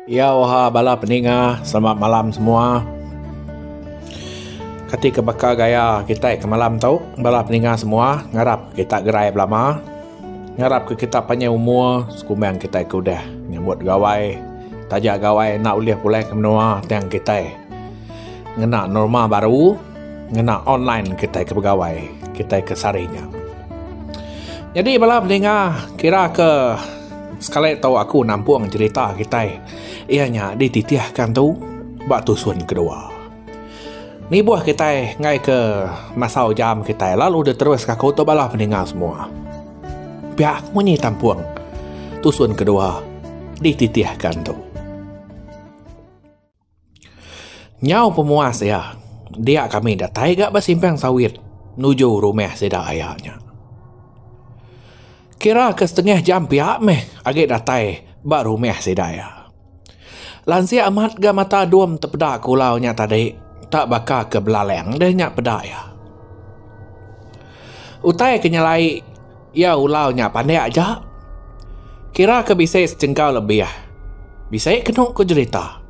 Ya, wahai bala pendengar, selamat malam semua. Ketika bakal gaya kita ke malam tau, bala pendengar semua, ngarap kita gerai belama. Ngarap ke kita panjang umur, sekumbang kita ke udah nyambut gawai. Tajak gawai nak ulih pulai ke menua tiang kita. Ngena norma baru, ngena online kita ke pegawai, kita ke sarinya. Jadi bala pendengar, kira ke sekali tahu aku nampung cerita kita. Ianya dititiahkan tu bak tusun kedua. Ni buah kita ngai ke masau jam kita. Lalu dia terus ke kota bala pendengar semua. Pihak munyi tampung tusun kedua dititiahkan tu. Nyau pemuas ya. Dia kami datai gak bersimpang sawit nuju rumah sedak ayahnya. Kira ke setengah jam pihak meh agak datai bak rumah sedaya. Lansia amat ga mata duam terpedak kulaunya tadi. Tak bakal ke belaleng dah nyak pedak ya. Utai kenyalai ya ulaunya pandai aja. Kira ke bisa secengkau lebih ya. Bisa kenuk ke cerita.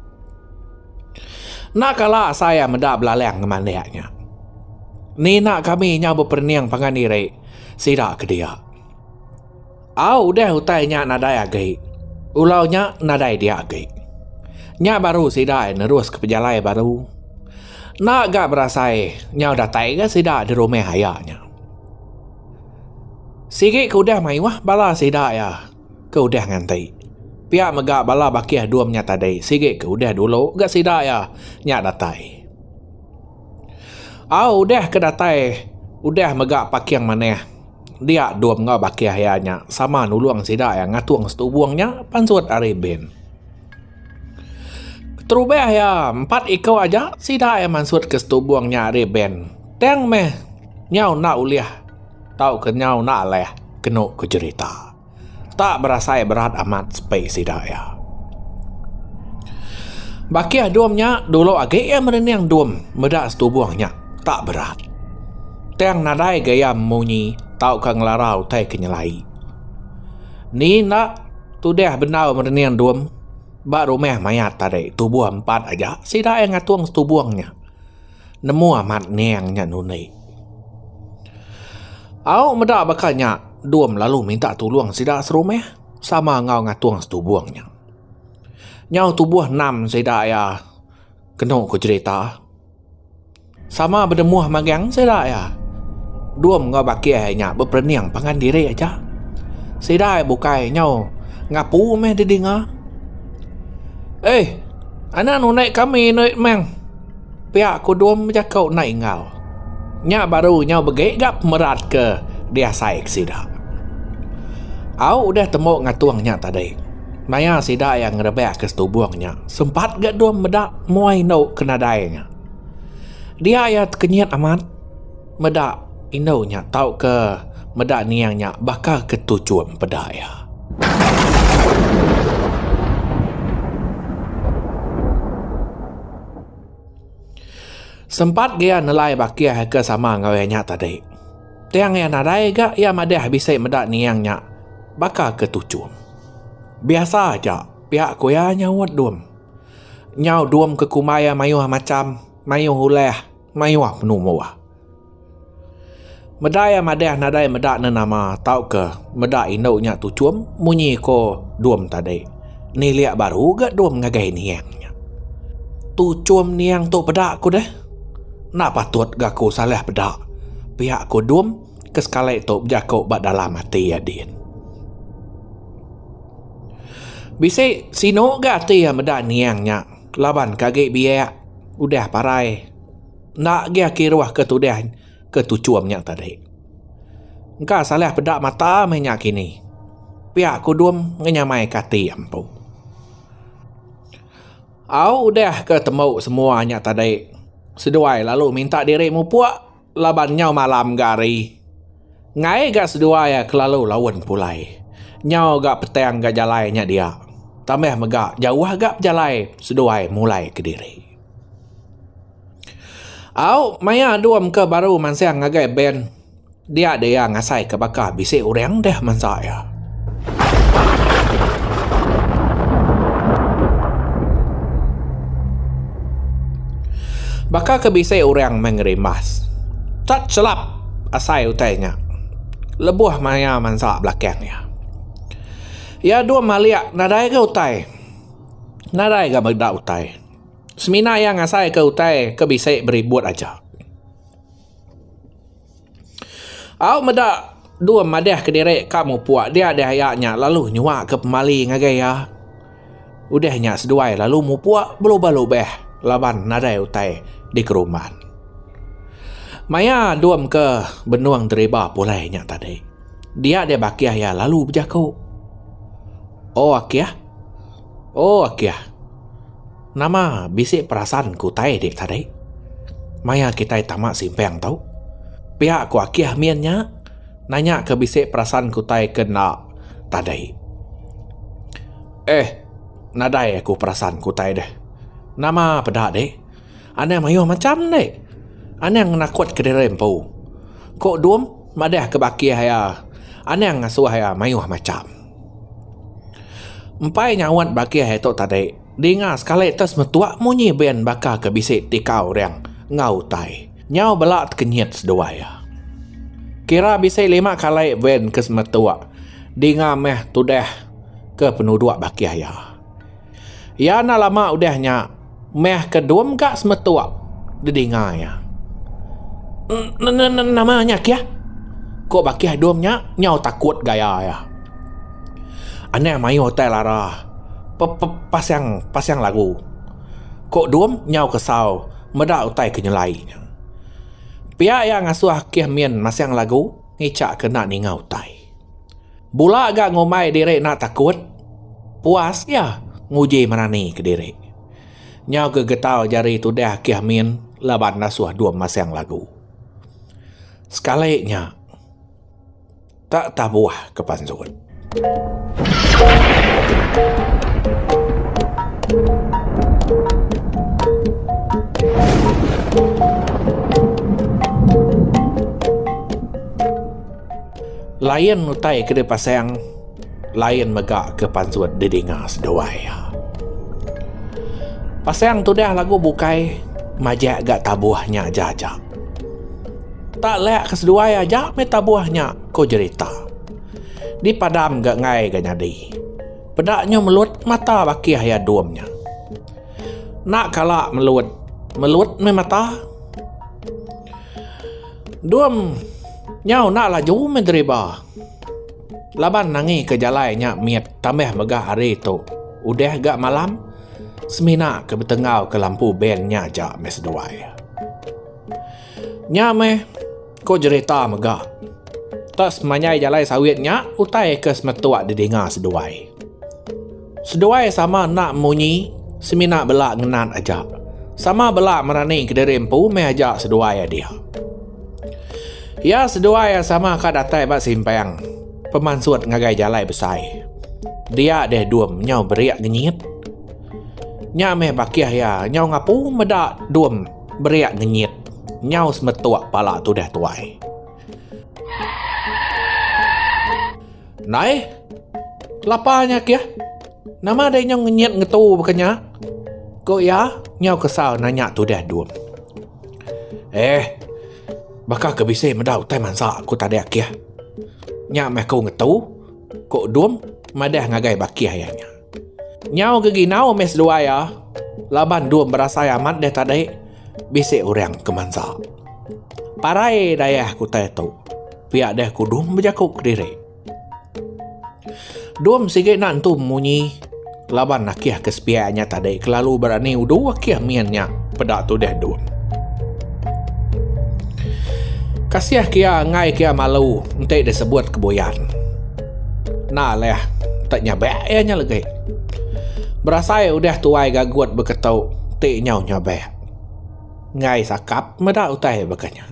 Nak kala saya medak belaleng ke mandainya. Ni nak kami nya berperniang pangan diri. Sidak ke dia. Udah utai nyak nadai agai. Ulaunya nadai dia agai. Nya baru sidai nerus ke pejalai baru. Nak gak berasai nya udah tai gak sidak di rumah hayanya. Sikit ke udah mai wah bala sidak ya. Ke udah ngantai. Pihak megak bala bakiah duam nya tadi. Sikit ke udah dulu gak sidak ya nya datai. Udah ke datai. Udah megak pakiang maneh. Dia duam ngau bakiah hayanya. Sama nuluang sidak ya ngatuang setubuangnya pansut areben. Terubah ya 4 ikau aja sida yang mansut ke setubuangnya reben. Teng meh nyau nak uliah. Tahu ke nyau nak leh kena ke cerita. Tak berasa berat amat sepai sida ya. Bakiah duamnya dulu agak yang merenang duam medak setubuangnya tak berat. Teng nadai gaya munyi tahu ke ngelarau tai kenyalai. Ni nak tu dah benau merenang duam. Bak rumah mayat tadi tubuh 4 aja sida yang ngatuang setubuangnya. Nemu amat neangnya nunai. Medak bakalnya duam lalu minta tolong sida serumah sama ngau ngatuang setubuangnya. Nyau tubuh 6 sida ya kena ku cerita. Sama berdemuah magang sida ya. Duam ngau bakiahnya berperniang pangan diri aja. Sida bukai nyau ngapu meh didengar. Anak nu naik kami naik mang. Pihak ku duam jakau naik ngau. Nya baru nyau begek gap merat ke dia saik sida. Udah temu ngatuangnya tadi. Maya sida yang ngerebek ke setubuangnya. Sempat gak duam medak muai nau kenadainya. Dia ayat kenyat amat. Medak inaunya tau ke medak niangnya bakal ketujuan pedaya. Sempat dia nelai bakiah ke sama ngawenya tadi. Tiang yang nadai gak ia madah bisa medak niangnya bakal ketujuan. Biasa aja pihak kuya nyawat duam. Nyau duam ke kumaya mayuh macam mayuh huleh mayuh penumuah. Medaya madah nadai medak nama tau ke medak indaunya tujuan munyi ko duam tadi. Ni liak baru gak duam ngagai niangnya. Tujuan niang tu pedak ku deh. Nak patut gak ku salah pedak. Pihak ku duam ke skala itu berjakau bak dalam hati ya din. Bisa sino gak hati ya medak niangnya. Laban kagak biaya. Udah parai. Nak gak kiruah ketudah ketujuannya tadi. Engkau salah pedak mata menyak kini. Pihak ku duam ngenyamai kati ampu. Udah ketemu semuanya tadi. Seduai lalu minta dirimu puak laban nyau malam gari. Ngai gak seduai kelalu lawan pulai. Nyau gak petang gak jalainya dia. Tambah megak jauh gak jalai seduai mulai ke diri. Maya duam ke baru mansiang ngagai ben. Dia ngasai ke bakal bisik orang dah mansaya. Baka kebisai orang mengerimas. Tak celap asai utainya. Lebuh maya mansa belakangnya. Ya dua maliak nadai ke utai. Nadai ke berdak utai. Semina yang asai ke utai kebisai beribut aja. Au medak dua madah ke direk kamu puak dia ada ayaknya lalu nyuak ke pemali ngagai ya. Udahnya seduai lalu mu puak belubah-lubah laban nadai utai di keruman. Maya duam ke benuang deriba pulainya tadi. Dia ada bakiah ya lalu berjaku. Oh akiah? Oh akiah. Nama bisik perasaan ku tai dek tadi. Maya kita tamak simpang tau. Pihak ku akiah miannya nanya ke bisik perasaan ku tai kena tadi. Nadai aku perasaan ku tai deh. Nama pedak deh. Aneh mayu macam deh. Aneh nakut ke dirempu. Kok duam madah ke bakiah ya. Aneh ngasuh ya mayu macam. Empai nyawat bakiah itu tadi. Dengar sekali tas metuak munyi ben baka ke bisik tikau yang ngau tai. Nyau belak kenyit sedua ya. Kira bisik 5 kali ben ke semetuak. Dengar meh tudah ke penuduak bakiah ya. Ya na lama udahnya meh kedua gak semetuak didengar ya. Namanya kia? Kok bakiah domnya nyau takut gaya ya. Aneh mayu hotel lara. Pasang lagu. Kok dom nyau kesau medak utai kenyelainya. Pihak yang ngasuh kih mien masang lagu ngicak kena ni ngau utai. Bula agak ngomai diri nak takut. Puas ya nguji merani ke diri. Nyau kegetau jari tu dah kih mien laban ngasuh dua masang lagu. Sekalinya tak tabuah ke panzun. Lain utai ke pasang, lain megak ke panzun didengar seduai. Pasang tu dah lagu bukai, majak gak tabuahnya jajak. Tak lek keseduai aja meta buahnya ko cerita. Di padam gak ngai gak nyadi. Pedaknya melut mata bakiah ya duamnya. Nak kalak melut me mata. Duam nyau nak laju menderiba. Laban nangi ke jalainya miet tambah megah hari tu. Udah gak malam semina ke betengau ke lampu bennya aja mes duai. Nyame ko cerita megah. Tas manyai jalai sawitnya utai ke semetuak didengar seduai. Seduai sama nak munyi semina belak ngenan aja. Sama belak merani ke derempu me aja seduai dia. Ya seduai sama kadatai bak simpang. Pemansut ngagai jalai besai. Dia deh duam nyau beriak ngenyit. Nyame bakiah ya nyau ngapu medak duam beriak ngenyit. Nyau semetuak pala tu dah tuai. Nai, lapanya kia? Nama ada nyau ngenyit ngetu bukannya? Kok ya? Nyau kesal nanya tu dah duam. Bakal kebisai medau tai mansa aku tak ada kia. Nyak meh kau ngetu? Kok duam madah ngagai bakiah ayahnya. Nyau keginau mes dua ya. Laban duam berasa amat deh tadi. Bisik orang kemansa. Parai dayah ku tai tu. Pihak dah ku duam berjakuk diri. Duam sikit nak tu munyi. Laban nakiah kesepiannya tadi. Kelalu berani udu wakiah miannya. Pedak tu dah duam. Kasiah kia ngai kia malu untuk disebut keboyan. Nah leh, tak nyabek ya lagi. Berasa udah tuai gagut berketau, tak nyau nyabek. Ngai sakap medak utai bekanya.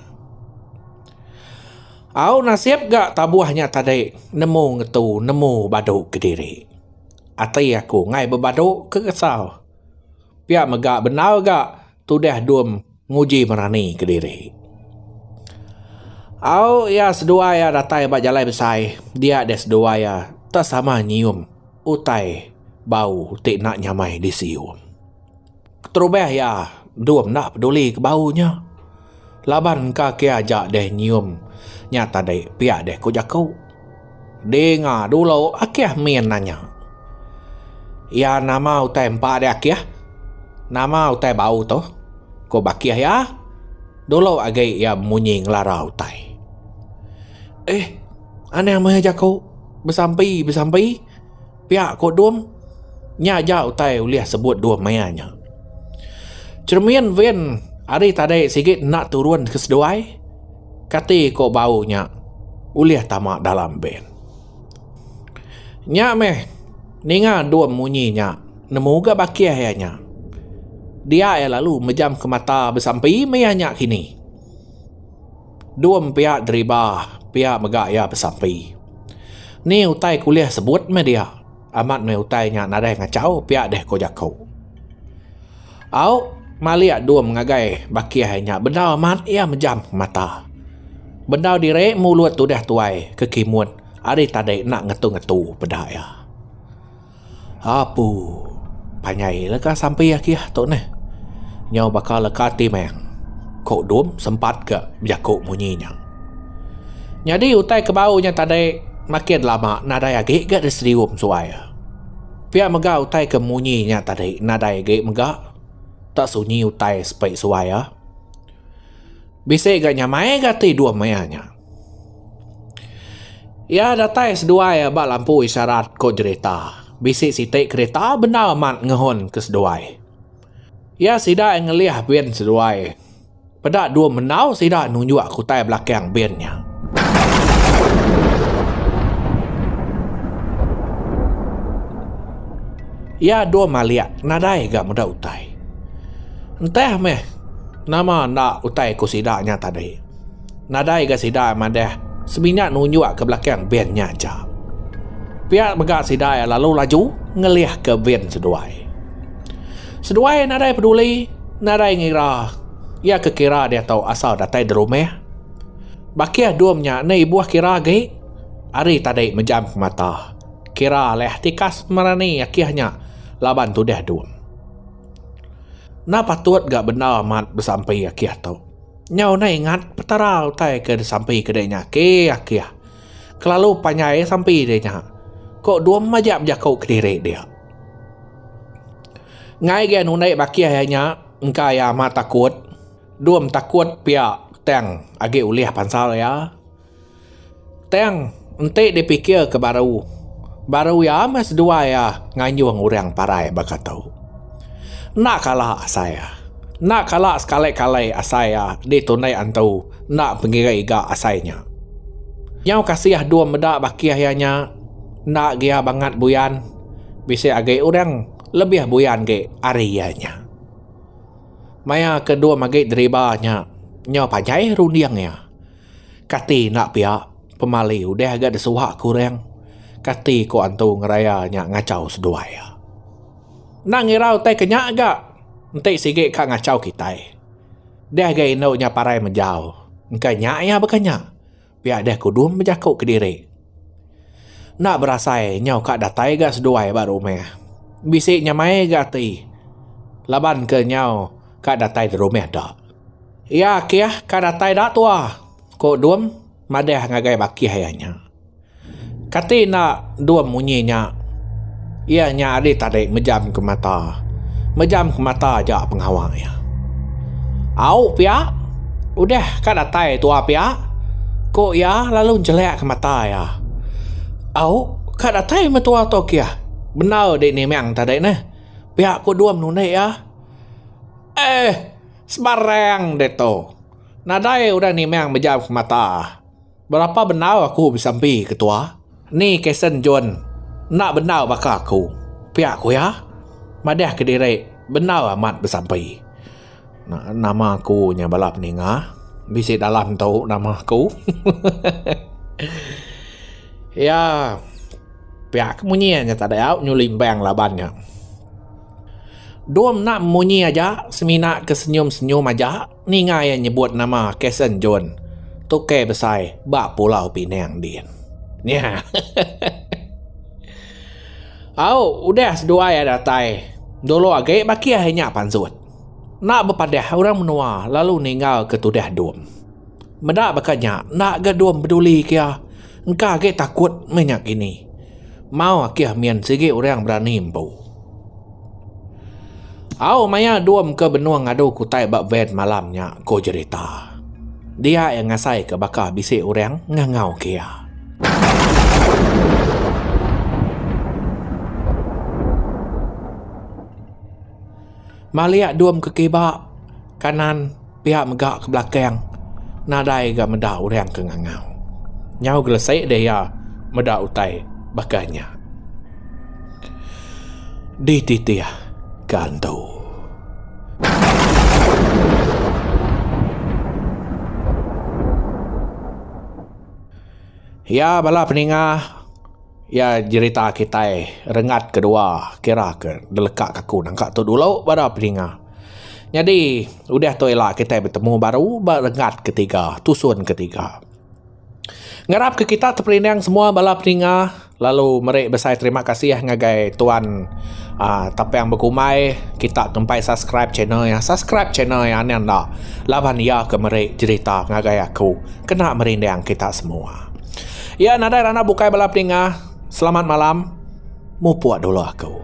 Au nasib gak tabuahnya tadi nemu ngetu nemu baduk ke diri. Atai aku ngai berbaduk ke kesal. Pihak megak benar gak tu dah duam nguji merani ke diri. Au ya sedua ya datai bak jalai besai. Dia des sedua ya tak sama nyium. Utai bau tik nak nyamai di sium. Terubah ya Duam nak peduli ke baunya. Laban kaki ajak deh nyium. Nyata deh pihak deh ko jakau. Dengar dulu akhir main nanya. Ya nama utai empat deh akhir. Nama utai bau tu. Ko bakiah ya. Dulu agai ya munyi ngelara utai. Aneh mah jakau. Bersampai. Pihak ko duam. Nya aja utai uliah sebut duam mayanya. Cermin ven hari tadi sikit nak turun ke seduai. Kati ko baunya uliah tamak dalam ben. Nya meh ninga duam munyinya nemu ga bakiah ya nya. Dia lalu mejam ke mata bersampai mayanya kini. Duam pihak deribah, pihak megak ya bersampai. Ni utai kuliah sebut me dia. Amat me utai nya nadai ngacau pihak deh ko jakau. Au maliak dua mengagai bakiah nya benda amat ia mejam mata. Benda direk mulut tu dah tuai kekimut. Ari tadi nak ngetu-ngetu benda ya. Apu panyai leka sampai akhir tu neh. Nyau bakal lekati meng. Kok dum sempat ke jakau munyinya. Jadi utai ke baunya tadi makin lama nadai agak gak diserium suaya. Pihak megak utai ke munyinya tadi nadai agak megak. Tak sunyi utai sepai suaya. Bisa gak nyamai gati dua mayanya. Ya datai seduai bak lampu isyarat ko jerita. Bisa sitik kereta benar amat ngehon ke seduai. Ya sida ngeliah ben seduai. Pedak dua menau sida nunjuk kutai belakang bennya. Ya dua maliak nadai gak muda utai. Entah meh nama nak utai ku sidaknya tadi. Nadai gak sidak madah seminyak nunjuk ke belakang bennya aja. Pihak megak sidak lalu laju ngeliah ke ben seduai. Seduai nadai peduli, nadai ngira. Ya kekira dia tahu asal datai di rumah. Bakia duamnya ni buah kira gay. Ari tadi mejam mata. Kira leh tikas marani akhirnya laban tu dah duam. Na patut gak benar amat bersampai akhir tu. Nyau na ingat petara utai ke sampai kedainya ke akhir. Kelalu panyai sampai dia. Kok duam majak jakau ke diri dia. Ngai gen unai bakia hanya engkau ya amat takut. Duam takut pihak teng agak uliah pansal ya. Teng ente dipikir ke baru. Baru ya mas dua ya nganyuang orang parai bakat tahu. Nak kalah saya. Nak kalah sekali-kali asaya ditunai antau nak pengirai iga asainya. Yang kasih dua medak bakiahnya nak gia banget buyan. Bisa agak orang lebih buyan ke arianya. Maya kedua magik deribanya nyaw pajai rundiangnya. Kati nak pihak pemali udah agak desuhak kurang. Kati ko antu ngerayanya ngacau seduaya. Nak ngirau tay kenyak agak. Nanti sikit kak ngacau kita. Dia agak inaunya parai menjauh. Engkau nyaknya berkenyak. Pihak dia kudum menjakuk ke diri. Nak berasai nyaw kak datai agak seduaya baru meh. Bisik nyamai agak ti. Laban ke nyaw kak datai di rumah dak. Ya kia kak datai dak tua. Kok duam madah ngagai baki hayanya. Kati nak duam munyinya. Ianya adik tadi mejam ke mata. Mejam ke mata aja pengawalnya. Au pia. Udah kak datai tua pia. Kok ya lalu jelek ke mata ya. Au kak datai metua to kia. Benar dek ni memang tadi nah. Pihak ko duam nunai ya. Sebarang dek to. Nadai udah ni memang mejam ke mata. Berapa benar aku bisa sampai ketua? Ni kesen John. Nak benar bakal aku. Pihak aku ya. Madah ke diri. Benar amat bersampai. Nama aku nya balap ni ngah. Bisa dalam tahu nama aku. Ya. Pihak kemunyiannya tak ada nyulim bang labannya. Duam nak munyi aja. Semina ke senyum-senyum aja. Ni ngah yang nyebut nama kesen John. Tukai besai. Bak pulau Pinang din. Ya. Udah sedua ya datai. Dulu agak bakia hanya pansut. Nak berpadah orang menua lalu ninggal ke tudah dom. Medak bakanya nak ke dom peduli kia. Engkau ke takut minyak ini. Mau kia mian sigi orang berani empu. Au maya dom ke benua ngadu kutai bak ven malamnya ko cerita. Dia yang ngasai ke bakal bisik orang ngangau kia. Maliak duam ke kibak, kanan pihak megak ke belakang. Nadai gak medak orang ke ngangau. Nyau gelesai dia medak utai bakanya. Di titia gantu. Ya bala peningah. Ya cerita kita rengat kedua kira ke delekak kaku nangkak tu dulu pada peninga. Jadi udah tu elak kita bertemu baru rengat ketiga, tusun ketiga. Ngarap ke kita terperindang semua bala peninga. Lalu mereka besar terima kasih ngagai tuan tapi yang berkumai kita tempai subscribe channel yang anda lawan ya ke mereka cerita ngagai aku kena merindang kita semua. Ya nadai rana bukai bala peninga. Selamat malam. Mau puat dulu aku.